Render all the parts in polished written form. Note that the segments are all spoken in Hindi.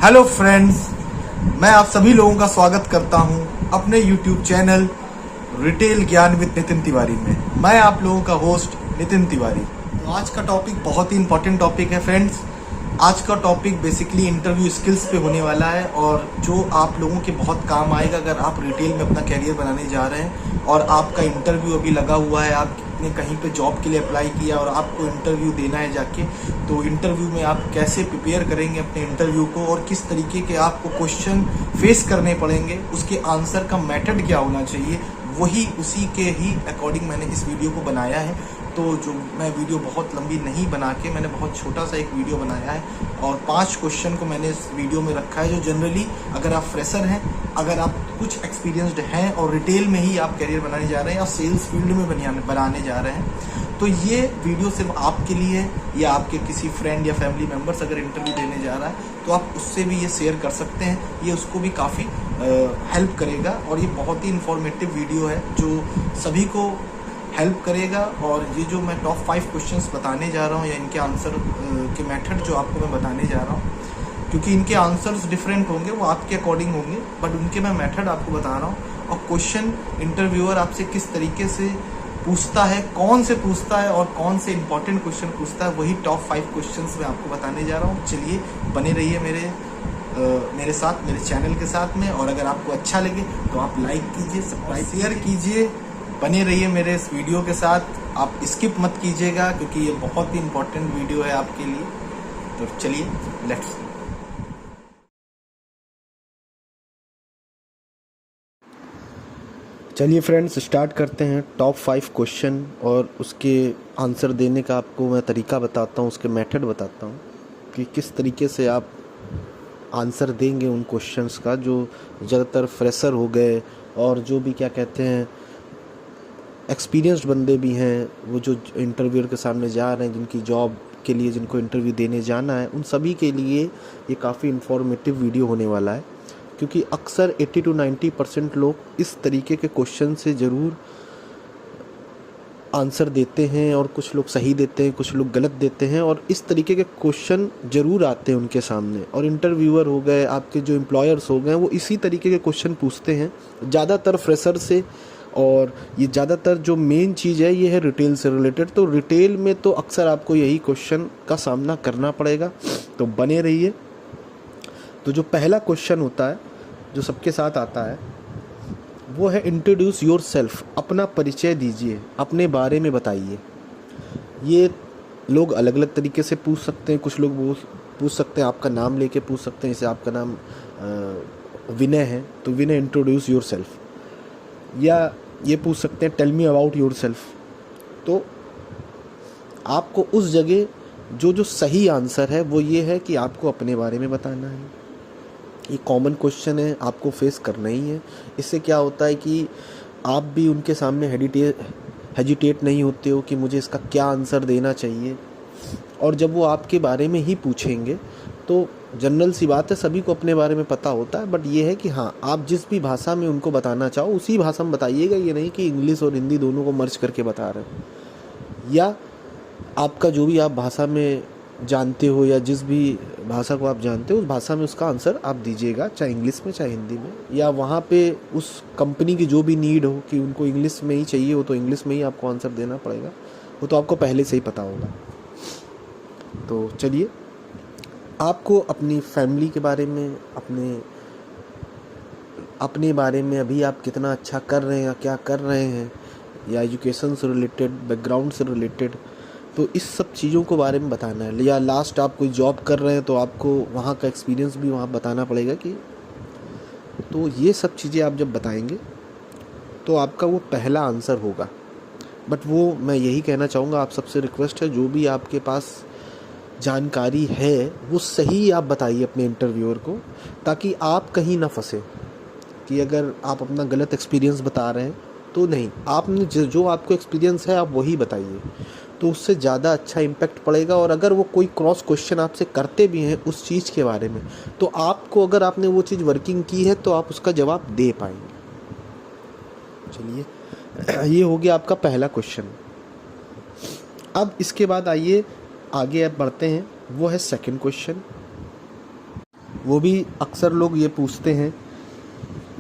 हेलो फ्रेंड्स, मैं आप सभी लोगों का स्वागत करता हूं अपने यूट्यूब चैनल रिटेल ज्ञान विद नितिन तिवारी में। मैं आप लोगों का होस्ट नितिन तिवारी। तो आज का टॉपिक बहुत ही इंपॉर्टेंट टॉपिक है फ्रेंड्स। आज का टॉपिक बेसिकली इंटरव्यू स्किल्स पे होने वाला है और जो आप लोगों के बहुत काम आएगा अगर आप रिटेल में अपना कैरियर बनाने जा रहे हैं और आपका इंटरव्यू अभी लगा हुआ है, आपने कहीं पे जॉब के लिए अप्लाई किया और आपको इंटरव्यू देना है जाके, तो इंटरव्यू में आप कैसे प्रिपेयर करेंगे अपने इंटरव्यू को और किस तरीके के आपको क्वेश्चन फेस करने पड़ेंगे, उसके आंसर का मेथड क्या होना चाहिए, वही उसी के ही अकॉर्डिंग मैंने इस वीडियो को बनाया है। तो जो मैं वीडियो बहुत लंबी नहीं बना के मैंने बहुत छोटा सा एक वीडियो बनाया है और 5 क्वेश्चन को मैंने इस वीडियो में रखा है जो जनरली अगर आप फ्रेशर हैं, अगर आप कुछ एक्सपीरियंस्ड हैं और रिटेल में ही आप करियर बनाने जा रहे हैं या सेल्स फील्ड में बनाने जा रहे हैं, तो ये वीडियो सिर्फ आपके लिए है या आपके किसी फ्रेंड या फैमिली मेम्बर्स अगर इंटरव्यू देने जा रहा है तो आप उससे भी ये शेयर कर सकते हैं। ये उसको भी काफ़ी हेल्प करेगा और ये बहुत ही इंफॉर्मेटिव वीडियो है जो सभी को हेल्प करेगा। और ये जो मैं टॉप 5 क्वेश्चंस बताने जा रहा हूँ या इनके आंसर के मेथड जो आपको मैं बताने जा रहा हूँ, क्योंकि इनके आंसर्स डिफरेंट होंगे, वो आपके अकॉर्डिंग होंगे, बट उनके मैं मेथड आपको बता रहा हूँ। और क्वेश्चन इंटरव्यूअर आपसे किस तरीके से पूछता है, कौन से पूछता है और कौन से इंपॉर्टेंट क्वेश्चन पूछता है, वही टॉप 5 क्वेश्चंस मैं आपको बताने जा रहा हूँ। चलिए बने रहिए मेरे साथ, मेरे चैनल के साथ में। और अगर आपको अच्छा लगे तो आप लाइक कीजिए, सब्सक्राइब शेयर कीजिए, बने रहिए मेरे इस वीडियो के साथ। आप स्किप मत कीजिएगा क्योंकि ये बहुत ही इंपॉर्टेंट वीडियो है आपके लिए। तो चलिए लेट्स। चलिए फ्रेंड्स, स्टार्ट करते हैं। टॉप 5 क्वेश्चन और उसके आंसर देने का आपको मैं तरीका बताता हूँ, उसके मेथड बताता हूँ कि किस तरीके से आप आंसर देंगे उन क्वेश्चंस का जो ज़्यादातर फ्रेशर हो गए और जो भी क्या कहते हैं एक्सपीरियंस्ड बंदे भी हैं, वो जो इंटरव्यूअर के सामने जा रहे हैं, जिनकी जॉब के लिए जिनको इंटरव्यू देने जाना है, उन सभी के लिए ये काफ़ी इन्फॉर्मेटिव वीडियो होने वाला है। क्योंकि अक्सर 80 to 90% लोग इस तरीके के क्वेश्चन से ज़रूर आंसर देते हैं और कुछ लोग सही देते हैं, कुछ लोग गलत देते हैं और इस तरीके के क्वेश्चन ज़रूर आते हैं उनके सामने। और इंटरव्यूअर हो गए, आपके जो एम्प्लॉयर्स हो गए, वो इसी तरीके के क्वेश्चन पूछते हैं ज़्यादातर फ्रेशर से। और ये ज़्यादातर जो मेन चीज़ है ये है रिटेल से रिलेटेड। तो रिटेल में तो अक्सर आपको यही क्वेश्चन का सामना करना पड़ेगा, तो बने रहिए। तो जो पहला क्वेश्चन होता है जो सबके साथ आता है वो है इंट्रोड्यूस योर सेल्फ, अपना परिचय दीजिए, अपने बारे में बताइए। ये लोग अलग अलग तरीके से पूछ सकते हैं। कुछ लोग वो पूछ सकते हैं आपका नाम लेके पूछ सकते हैं, जैसे आपका नाम विनय है तो विनय इंट्रोड्यूस योर सेल्फ, या ये पूछ सकते हैं tell me about yourself. तो आपको उस जगह जो सही आंसर है वो ये है कि आपको अपने बारे में बताना है। ये कॉमन क्वेश्चन है, आपको फेस करना ही है। इससे क्या होता है कि आप भी उनके सामने हेजिटेट नहीं होते हो कि मुझे इसका क्या आंसर देना चाहिए। और जब वो आपके बारे में ही पूछेंगे तो जनरल सी बात है, सभी को अपने बारे में पता होता है, बट ये है कि हाँ, आप जिस भी भाषा में उनको बताना चाहो उसी भाषा में बताइएगा। ये नहीं कि इंग्लिश और हिंदी दोनों को मर्ज करके बता रहे हो। या आपका जो भी आप भाषा में जानते हो या जिस भी भाषा को आप जानते हो उस भाषा में उसका आंसर आप दीजिएगा, चाहे इंग्लिश में चाहे हिंदी में। या वहाँ पे उस कंपनी की जो भी नीड हो कि उनको इंग्लिश में ही चाहिए हो तो इंग्लिश में ही आपको आंसर देना पड़ेगा, वो तो आपको पहले से ही पता होगा। तो चलिए, आपको अपनी फैमिली के बारे में, अपने बारे में, अभी आप कितना अच्छा कर रहे हैं या क्या कर रहे हैं, या एजुकेशन से रिलेटेड, बैकग्राउंड से रिलेटेड, तो इस सब चीज़ों को बारे में बताना है। या लास्ट आप कोई जॉब कर रहे हैं तो आपको वहाँ का एक्सपीरियंस भी वहाँ बताना पड़ेगा कि, तो ये सब चीज़ें आप जब बताएंगे तो आपका वो पहला आंसर होगा। बट वो मैं यही कहना चाहूँगा, आप सबसे रिक्वेस्ट है जो भी आपके पास जानकारी है वो सही आप बताइए अपने इंटरव्यूअर को, ताकि आप कहीं ना फंसे कि अगर आप अपना गलत एक्सपीरियंस बता रहे हैं तो नहीं, आपने जो आपको एक्सपीरियंस है आप वही बताइए, तो उससे ज़्यादा अच्छा इम्पैक्ट पड़ेगा। और अगर वो कोई क्रॉस क्वेश्चन आपसे करते भी हैं उस चीज़ के बारे में, तो आपको, अगर आपने वो चीज़ वर्किंग की है तो आप उसका जवाब दे पाएंगे। चलिए, ये हो गया आपका पहला क्वेश्चन। अब इसके बाद आइए आगे अब बढ़ते हैं, वो है सेकंड क्वेश्चन। वो भी अक्सर लोग ये पूछते हैं,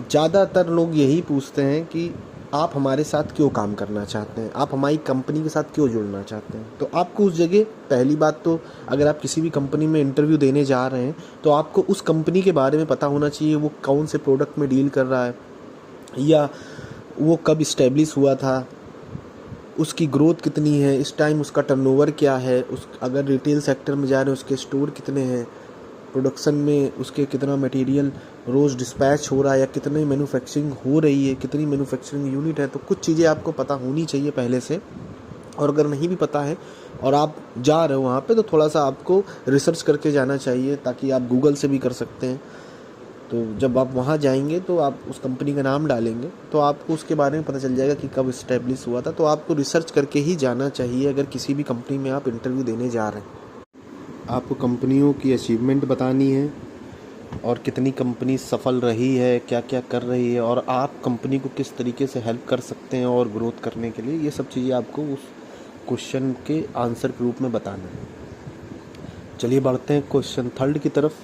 ज़्यादातर लोग यही पूछते हैं कि आप हमारे साथ क्यों काम करना चाहते हैं, आप हमारी कंपनी के साथ क्यों जुड़ना चाहते हैं। तो आपको उस जगह पहली बात तो अगर आप किसी भी कंपनी में इंटरव्यू देने जा रहे हैं तो आपको उस कंपनी के बारे में पता होना चाहिए, वो कौन से प्रोडक्ट में डील कर रहा है, या वो कब इस्टेब्लिश हुआ था, उसकी ग्रोथ कितनी है, इस टाइम उसका टर्नओवर क्या है, उस अगर रिटेल सेक्टर में जा रहे हैं उसके स्टोर कितने हैं, प्रोडक्शन में उसके कितना मटेरियल रोज़ डिस्पैच हो रहा है या कितनी मैन्युफैक्चरिंग हो रही है, कितनी मैन्युफैक्चरिंग यूनिट है। तो कुछ चीज़ें आपको पता होनी चाहिए पहले से, और अगर नहीं भी पता है और आप जा रहे हो वहाँ पे तो थोड़ा सा आपको रिसर्च करके जाना चाहिए, ताकि आप गूगल से भी कर सकते हैं। तो जब आप वहाँ जाएंगे तो आप उस कंपनी का नाम डालेंगे तो आपको उसके बारे में पता चल जाएगा कि कब इस्टेब्लिश हुआ था। तो आपको रिसर्च करके ही जाना चाहिए अगर किसी भी कंपनी में आप इंटरव्यू देने जा रहे हैं। आपको कंपनियों की अचीवमेंट बतानी है और कितनी कंपनी सफल रही है, क्या क्या कर रही है, और आप कंपनी को किस तरीके से हेल्प कर सकते हैं और ग्रोथ करने के लिए, ये सब चीज़ें आपको उस क्वेश्चन के आंसर के रूप में बताना है। चलिए बढ़ते हैं क्वेश्चन 3 की तरफ।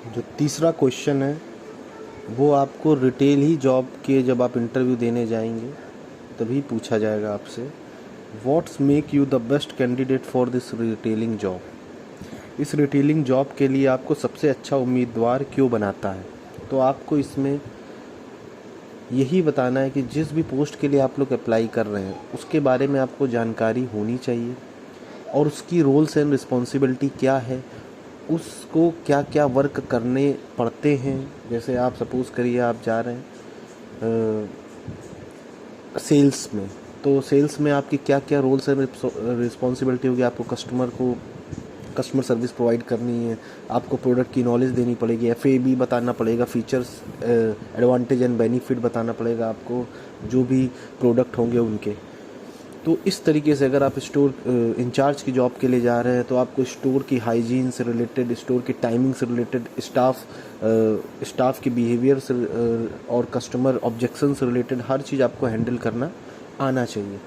जो तीसरा क्वेश्चन है वो आपको रिटेल ही जॉब के जब आप इंटरव्यू देने जाएंगे तभी पूछा जाएगा आपसे, what's make you the best candidate for this retailing job. इस रिटेलिंग जॉब के लिए आपको सबसे अच्छा उम्मीदवार क्यों बनाता है। तो आपको इसमें यही बताना है कि जिस भी पोस्ट के लिए आप लोग अप्लाई कर रहे हैं उसके बारे में आपको जानकारी होनी चाहिए, और उसकी रोल्स एंड रिस्पॉन्सिबिलिटी क्या है, उसको क्या क्या वर्क करने पड़ते हैं। जैसे आप सपोज़ करिए आप जा रहे हैं सेल्स में, तो सेल्स में आपकी क्या क्या रोल्स एंड रिस्पॉन्सिबिलिटी होगी। आपको कस्टमर सर्विस प्रोवाइड करनी है, आपको प्रोडक्ट की नॉलेज देनी पड़ेगी, FAB बताना पड़ेगा, फीचर्स एडवांटेज एंड बेनिफिट बताना पड़ेगा आपको जो भी प्रोडक्ट होंगे उनके। तो इस तरीके से अगर आप स्टोर इंचार्ज की जॉब के लिए जा रहे हैं तो आपको स्टोर की हाइजीन से रिलेटेड, स्टोर की टाइमिंग से रिलेटेड, स्टाफ के बिहेवियर से और कस्टमर ऑब्जेक्शन से रिलेटेड हर चीज़ आपको हैंडल करना आना चाहिए।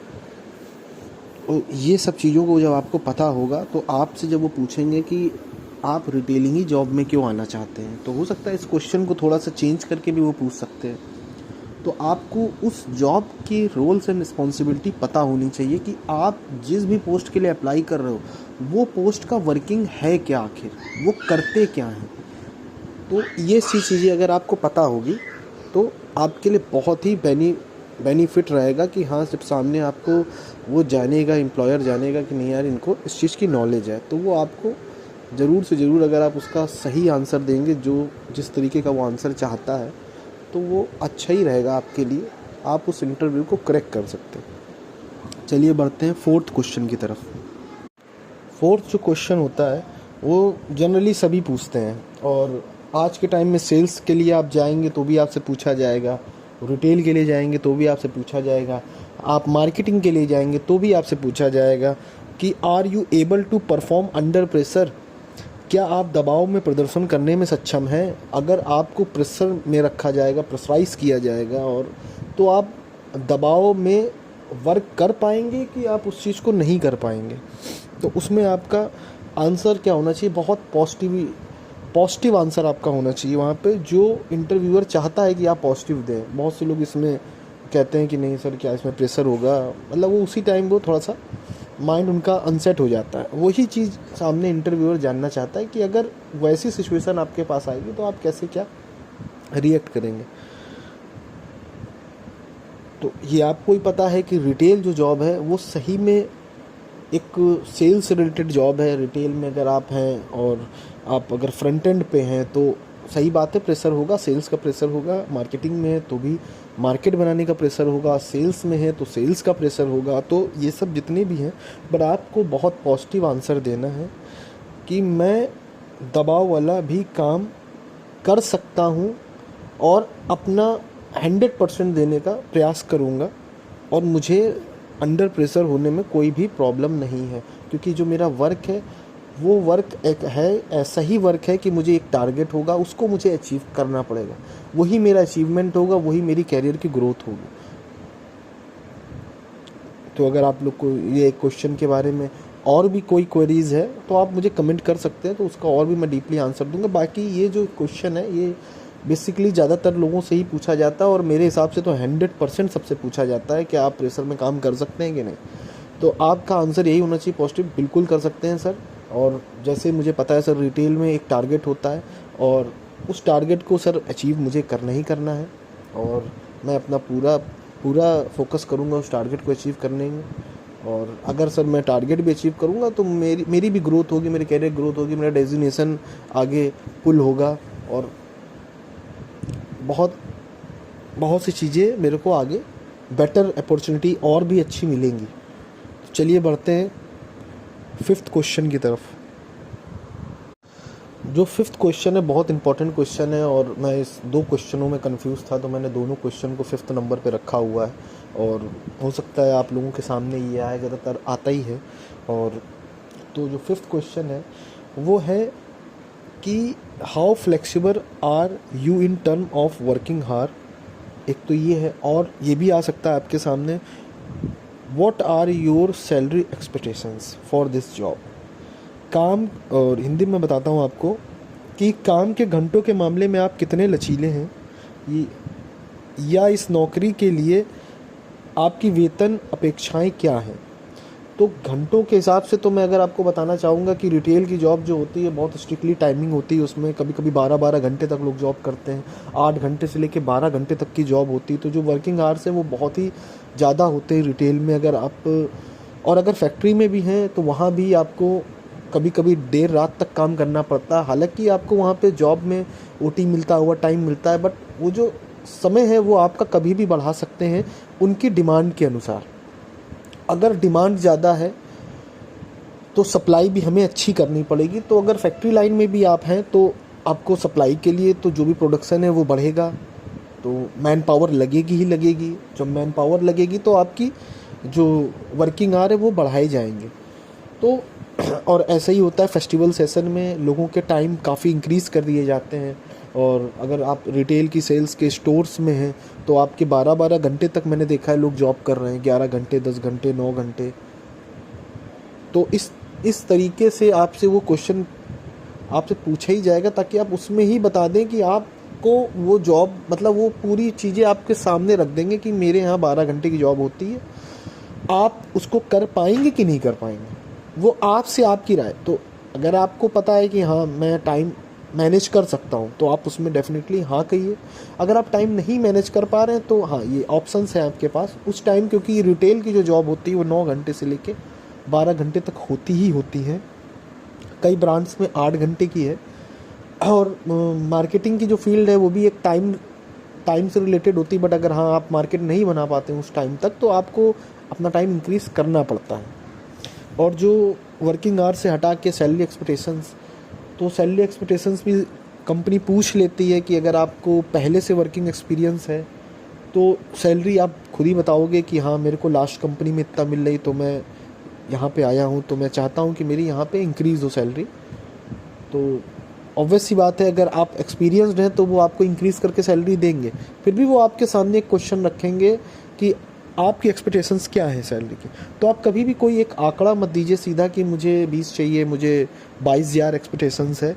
और ये सब चीज़ों को जब आपको पता होगा तो आपसे जब वो पूछेंगे कि आप रिटेलिंग ही जॉब में क्यों आना चाहते हैं, तो हो सकता है इस क्वेश्चन को थोड़ा सा चेंज करके भी वो पूछ सकते हैं। तो आपको उस जॉब की रोल्स एंड रिस्पॉन्सिबिलिटी पता होनी चाहिए कि आप जिस भी पोस्ट के लिए अप्लाई कर रहे हो वो पोस्ट का वर्किंग है क्या, आखिर वो करते क्या हैं। तो ये सी चीज़ें अगर आपको पता होगी तो आपके लिए बहुत ही बेनिफिट रहेगा कि हाँ, जब सामने आपको वो जानेगा, एम्प्लॉयर जानेगा कि नहीं यार इनको इस चीज़ की नॉलेज है, तो वो आपको ज़रूर से ज़रूर, अगर आप उसका सही आंसर देंगे जो जिस तरीके का वो आंसर चाहता है, तो वो अच्छा ही रहेगा आपके लिए, आप उस इंटरव्यू को क्रैक कर सकते हैं। चलिए बढ़ते हैं 4th क्वेश्चन की तरफ। 4th जो क्वेश्चन होता है वो जनरली सभी पूछते हैं, और आज के टाइम में सेल्स के लिए आप जाएंगे तो भी आपसे पूछा जाएगा, रिटेल के लिए जाएंगे तो भी आपसे पूछा जाएगा, आप मार्केटिंग के लिए जाएंगे तो भी आपसे पूछा जाएगा कि are you able to perform under pressure, क्या आप दबाव में प्रदर्शन करने में सक्षम हैं। अगर आपको प्रेशर में रखा जाएगा, प्रेशराइज किया जाएगा, और तो आप दबाव में वर्क कर पाएंगे कि आप उस चीज़ को नहीं कर पाएंगे। तो उसमें आपका आंसर क्या होना चाहिए, बहुत पॉजिटिव आंसर आपका होना चाहिए वहाँ पे, जो इंटरव्यूअर चाहता है कि आप पॉजिटिव दें। बहुत से लोग इसमें कहते हैं कि नहीं सर क्या इसमें प्रेशर होगा, मतलब वो उसी टाइम वो थोड़ा सा माइंड उनका अनसेट हो जाता है। वही चीज़ सामने इंटरव्यूअर जानना चाहता है कि अगर वैसी सिचुएशन आपके पास आएगी तो आप कैसे क्या रिएक्ट करेंगे। तो ये आपको ही पता है कि रिटेल जो जॉब है वो सही में एक सेल्स से रिलेटेड जॉब है। रिटेल में अगर आप हैं और आप अगर फ्रंट एंड पे हैं तो सही बात है, प्रेशर होगा, सेल्स का प्रेशर होगा। मार्केटिंग में है तो भी मार्केट बनाने का प्रेशर होगा, सेल्स में है तो सेल्स का प्रेशर होगा। तो ये सब जितने भी हैं, बट आपको बहुत पॉजिटिव आंसर देना है कि मैं दबाव वाला भी काम कर सकता हूँ और अपना 100% देने का प्रयास करूँगा, और मुझे अंडर प्रेशर होने में कोई भी प्रॉब्लम नहीं है, क्योंकि जो मेरा वर्क है वो वर्क एक है, ऐसा ही वर्क है कि मुझे एक टारगेट होगा, उसको मुझे अचीव करना पड़ेगा, वही मेरा अचीवमेंट होगा, वही मेरी कैरियर की ग्रोथ होगी। तो अगर आप लोग को ये क्वेश्चन के बारे में और भी कोई क्वेरीज़ है तो आप मुझे कमेंट कर सकते हैं, तो उसका और भी मैं डीपली आंसर दूंगा। बाकी ये जो क्वेश्चन है ये बेसिकली ज़्यादातर लोगों से ही पूछा जाता है और मेरे हिसाब से तो 100% सबसे पूछा जाता है कि आप प्रेशर में काम कर सकते हैं कि नहीं। तो आपका आंसर यही होना चाहिए पॉजिटिव, बिल्कुल कर सकते हैं सर। और जैसे मुझे पता है सर, रिटेल में एक टारगेट होता है और उस टारगेट को सर अचीव मुझे करना ही करना है और मैं अपना पूरा फोकस करूँगा उस टारगेट को अचीव करने में। और अगर सर मैं टारगेट भी अचीव करूँगा तो मेरी भी ग्रोथ होगी, मेरी कैरियर ग्रोथ होगी, मेरा डेजिग्नेशन आगे पुल होगा और बहुत सी चीज़ें मेरे को आगे बेटर अपॉर्चुनिटी और भी अच्छी मिलेंगी। तो चलिए बढ़ते हैं 5th क्वेश्चन की तरफ। जो 5th क्वेश्चन है बहुत इंपॉर्टेंट क्वेश्चन है और मैं इस 2 क्वेश्चनों में कंफ्यूज था, तो मैंने दोनों क्वेश्चन को 5th नंबर पे रखा हुआ है और हो सकता है आप लोगों के सामने ये आए, ज़्यादातर आता ही है। और तो जो 5th क्वेश्चन है वो है कि how flexible are you in term of working hours. एक तो ये है और ये भी आ सकता है आपके सामने, what are your salary expectations for this job. काम, और हिंदी में बताता हूँ आपको कि काम के घंटों के मामले में आप कितने लचीले हैं, या इस नौकरी के लिए आपकी वेतन अपेक्षाएं क्या हैं। तो घंटों के हिसाब से तो मैं अगर आपको बताना चाहूँगा कि रिटेल की जॉब जो होती है बहुत स्ट्रिक्टली टाइमिंग होती है, उसमें कभी कभी 12-12 घंटे तक लोग जॉब करते हैं, 8 घंटे से लेकर 12 घंटे तक की जॉब होती है। तो जो वर्किंग आवर्स है वो बहुत ही ज़्यादा होते हैं रिटेल में। अगर फैक्ट्री में भी हैं तो वहाँ भी आपको कभी कभी देर रात तक काम करना पड़ता है। हालांकि आपको वहाँ पे जॉब में ओटी मिलता है, ओवर टाइम मिलता है, बट वो जो समय है वो आपका कभी भी बढ़ा सकते हैं उनकी डिमांड के अनुसार। अगर डिमांड ज़्यादा है तो सप्लाई भी हमें अच्छी करनी पड़ेगी। तो अगर फैक्ट्री लाइन में भी आप हैं तो आपको सप्लाई के लिए तो जो भी प्रोडक्शन है वो बढ़ेगा, तो मैन पावर लगेगी ही लगेगी। जब मैन पावर लगेगी तो आपकी जो वर्किंग आवर है वो बढ़ाए जाएंगे। तो और ऐसा ही होता है फेस्टिवल सेशन में, लोगों के टाइम काफ़ी इंक्रीज़ कर दिए जाते हैं। और अगर आप रिटेल की सेल्स के स्टोर्स में हैं तो आपके 12-12 घंटे तक मैंने देखा है लोग जॉब कर रहे हैं, 11 घंटे, 10 घंटे, 9 घंटे। तो इस तरीके से आपसे वो क्वेश्चन आपसे पूछा ही जाएगा ताकि आप उसमें ही बता दें कि आपको वो जॉब, मतलब वो पूरी चीज़ें आपके सामने रख देंगे कि मेरे यहाँ 12 घंटे की जॉब होती है, आप उसको कर पाएंगे कि नहीं कर पाएंगे, वो आपसे आपकी राय। तो अगर आपको पता है कि हाँ मैं टाइम मैनेज कर सकता हूँ तो आप उसमें डेफिनेटली हाँ कहिए। अगर आप टाइम नहीं मैनेज कर पा रहे हैं तो हाँ, ये ऑप्शंस हैं आपके पास उस टाइम, क्योंकि रिटेल की जो जॉब होती है वो 9 घंटे से लेके 12 घंटे तक होती ही होती है। कई ब्रांड्स में 8 घंटे की है। और मार्केटिंग की जो फील्ड है वो भी एक टाइम से रिलेटेड होती है, बट अगर हाँ आप मार्केट नहीं बना पाते हैं उस टाइम तक तो आपको अपना टाइम इंक्रीज़ करना पड़ता है। और जो वर्किंग आवर से हटा के सैलरी एक्सपेक्टेशंस, तो सैलरी एक्सपेक्टेशंस भी कंपनी पूछ लेती है कि अगर आपको पहले से वर्किंग एक्सपीरियंस है तो सैलरी आप खुद ही बताओगे कि हाँ मेरे को लास्ट कंपनी में इतना मिल रही, तो मैं यहाँ पे आया हूँ तो मैं चाहता हूँ कि मेरी यहाँ पे इंक्रीज़ हो सैलरी। तो ऑब्वियस सी बात है, अगर आप एक्सपीरियंसड हैं तो वो आपको इंक्रीज़ करके सैलरी देंगे। फिर भी वो आपके सामने एक क्वेश्चन रखेंगे कि आपकी एक्सपेक्टेशंस क्या है सैलरी की। तो आप कभी भी कोई एक आंकड़ा मत दीजिए सीधा कि मुझे 20 चाहिए, मुझे 22,000 एक्सपेक्टेशंस है।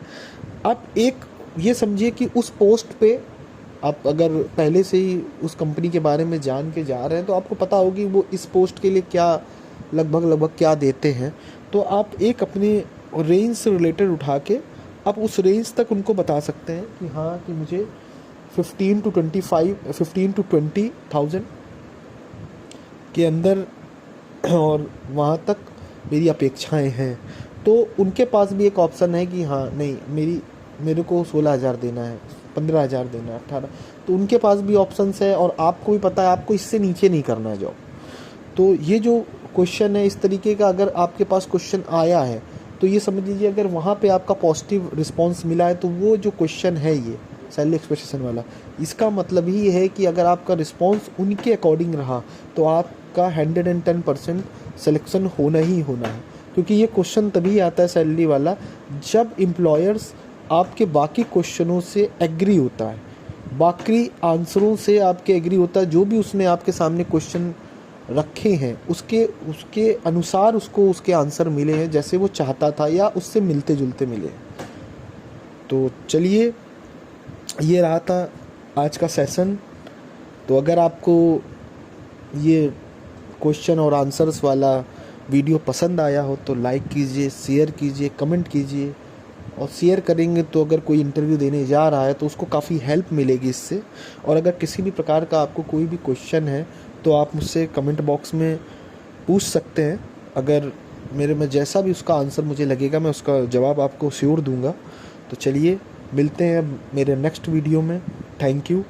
आप एक ये समझिए कि उस पोस्ट पे आप अगर पहले से ही उस कंपनी के बारे में जान के जा रहे हैं तो आपको पता होगी वो इस पोस्ट के लिए क्या लगभग क्या देते हैं। तो आप एक अपने रेंज से रिलेटेड उठा के आप उस रेंज तक उनको बता सकते हैं कि हाँ कि मुझे 15 to 20,000 के अंदर और वहाँ तक मेरी अपेक्षाएं हैं। तो उनके पास भी एक ऑप्शन है कि हाँ नहीं मेरे को 16,000 देना है, 15,000 देना है, 18, तो उनके पास भी ऑप्शंस है। और आपको भी पता है आपको इससे नीचे नहीं करना है जॉब। तो ये जो क्वेश्चन है इस तरीके का अगर आपके पास क्वेश्चन आया है तो ये समझ लीजिए अगर वहाँ पे आपका पॉजिटिव रिस्पांस मिला है तो वो जो क्वेश्चन है ये सैलरी एक्सपेक्टेशन वाला, इसका मतलब ही है कि अगर आपका रिस्पांस उनके अकॉर्डिंग रहा तो आपका 110% सिलेक्शन होना ही होना है। क्योंकि ये क्वेश्चन तभी आता है सैलरी वाला जब एम्प्लॉयर्स आपके बाकी क्वेश्चनों से एग्री होता है, बाकी आंसरों से आपके एग्री होता है, जो भी उसने आपके सामने क्वेश्चन रखे हैं उसके उसके अनुसार उसको उसके आंसर मिले हैं जैसे वो चाहता था या उससे मिलते जुलते मिले हैं। तो चलिए, ये रहा था आज का सेशन। तो अगर आपको ये क्वेश्चन और आंसर्स वाला वीडियो पसंद आया हो तो लाइक कीजिए, शेयर कीजिए, कमेंट कीजिए। और शेयर करेंगे तो अगर कोई इंटरव्यू देने जा रहा है तो उसको काफ़ी हेल्प मिलेगी इससे। और अगर किसी भी प्रकार का आपको कोई भी क्वेश्चन है तो आप मुझसे कमेंट बॉक्स में पूछ सकते हैं। अगर मेरे में जैसा भी उसका आंसर मुझे लगेगा मैं उसका जवाब आपको श्योर दूंगा। तो चलिए, मिलते हैं मेरे नेक्स्ट वीडियो में। Thank you.